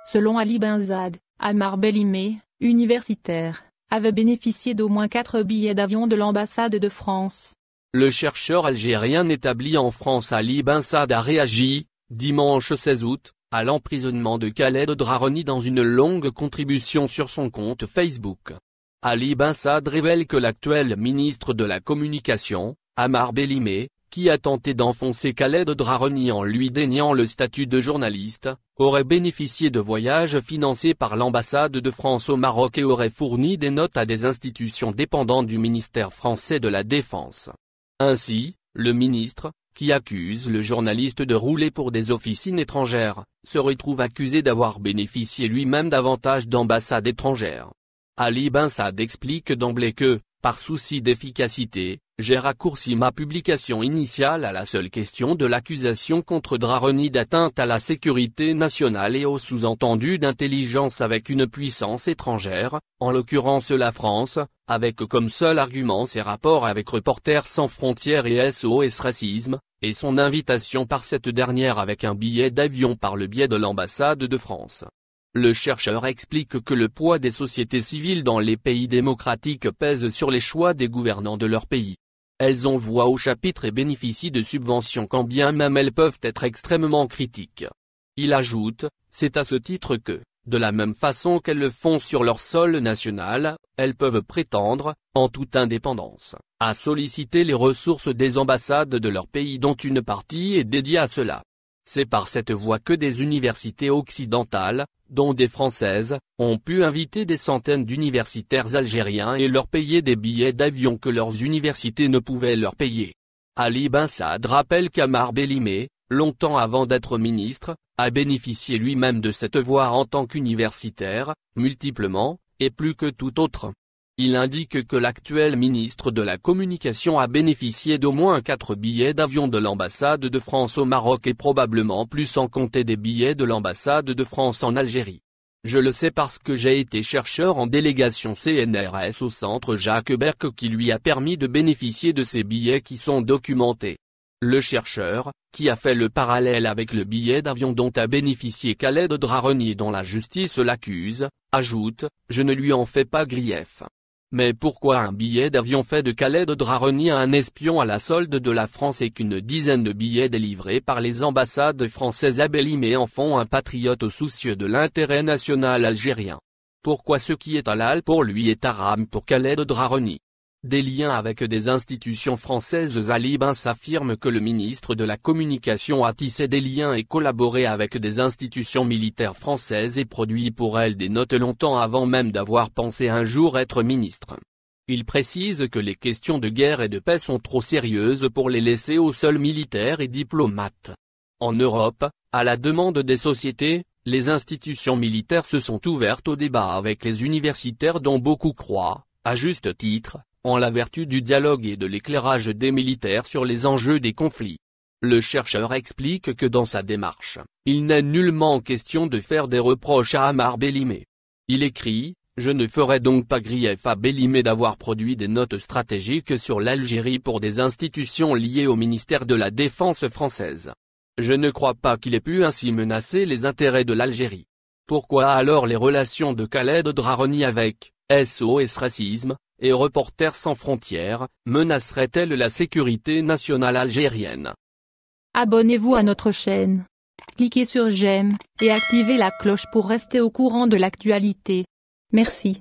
Selon Ali Benzade, Ammar Bellimé, universitaire, avait bénéficié d'au moins 4 billets d'avion de l'ambassade de France. Le chercheur algérien établi en France Ali Benzade a réagi, dimanche 16 août, à l'emprisonnement de Khaled Drareni dans une longue contribution sur son compte Facebook. Ali Benzade révèle que l'actuel ministre de la Communication, Ammar Bellimé, qui a tenté d'enfoncer Khaled Drareni en lui déniant le statut de journaliste, aurait bénéficié de voyages financés par l'ambassade de France au Maroc et aurait fourni des notes à des institutions dépendantes du ministère français de la Défense. Ainsi, le ministre, qui accuse le journaliste de rouler pour des officines étrangères, se retrouve accusé d'avoir bénéficié lui-même d'avantages d'ambassades étrangères. Ali Benzade explique d'emblée que, par souci d'efficacité, j'ai raccourci ma publication initiale à la seule question de l'accusation contre Drareni d'atteinte à la sécurité nationale et au sous-entendu d'intelligence avec une puissance étrangère, en l'occurrence la France, avec comme seul argument ses rapports avec Reporters sans frontières et SOS Racisme, et son invitation par cette dernière avec un billet d'avion par le biais de l'ambassade de France. Le chercheur explique que le poids des sociétés civiles dans les pays démocratiques pèse sur les choix des gouvernants de leur pays. Elles ont voix au chapitre et bénéficient de subventions quand bien même elles peuvent être extrêmement critiques. Il ajoute, c'est à ce titre que, de la même façon qu'elles le font sur leur sol national, elles peuvent prétendre, en toute indépendance, à solliciter les ressources des ambassades de leur pays dont une partie est dédiée à cela. C'est par cette voie que des universités occidentales, dont des françaises, ont pu inviter des centaines d'universitaires algériens et leur payer des billets d'avion que leurs universités ne pouvaient leur payer. Ali Benzade rappelle qu'Ammar Bellimé, longtemps avant d'être ministre, a bénéficié lui-même de cette voie en tant qu'universitaire, multiplement, et plus que tout autre. Il indique que l'actuel ministre de la Communication a bénéficié d'au moins 4 billets d'avion de l'ambassade de France au Maroc et probablement plus sans compter des billets de l'ambassade de France en Algérie. Je le sais parce que j'ai été chercheur en délégation CNRS au centre Jacques Berck qui lui a permis de bénéficier de ces billets qui sont documentés. Le chercheur, qui a fait le parallèle avec le billet d'avion dont a bénéficié Khaled Drareni et dont la justice l'accuse, ajoute, je ne lui en fais pas grief. Mais pourquoi un billet d'avion fait de Khaled Drareni à un espion à la solde de la France et qu'une dizaine de billets délivrés par les ambassades françaises à Bellimé en font un patriote soucieux de l'intérêt national algérien? Pourquoi ce qui est halal pour lui est haram pour Khaled Drareni? Des liens avec des institutions françaises. Ali Benzade affirme que le ministre de la Communication a tissé des liens et collaboré avec des institutions militaires françaises et produit pour elles des notes longtemps avant même d'avoir pensé un jour être ministre. Il précise que les questions de guerre et de paix sont trop sérieuses pour les laisser aux seuls militaires et diplomates. En Europe, à la demande des sociétés, les institutions militaires se sont ouvertes au débat avec les universitaires dont beaucoup croient, à juste titre, en la vertu du dialogue et de l'éclairage des militaires sur les enjeux des conflits. Le chercheur explique que dans sa démarche, il n'est nullement question de faire des reproches à Ammar Bellimé. Il écrit, je ne ferai donc pas grief à Bellimé d'avoir produit des notes stratégiques sur l'Algérie pour des institutions liées au ministère de la Défense française. Je ne crois pas qu'il ait pu ainsi menacer les intérêts de l'Algérie. Pourquoi alors les relations de Khaled Drareni avec SOS Racisme et Reporters sans frontières menaceraient-elles la sécurité nationale algérienne? Abonnez-vous à notre chaîne. Cliquez sur j'aime et activez la cloche pour rester au courant de l'actualité. Merci.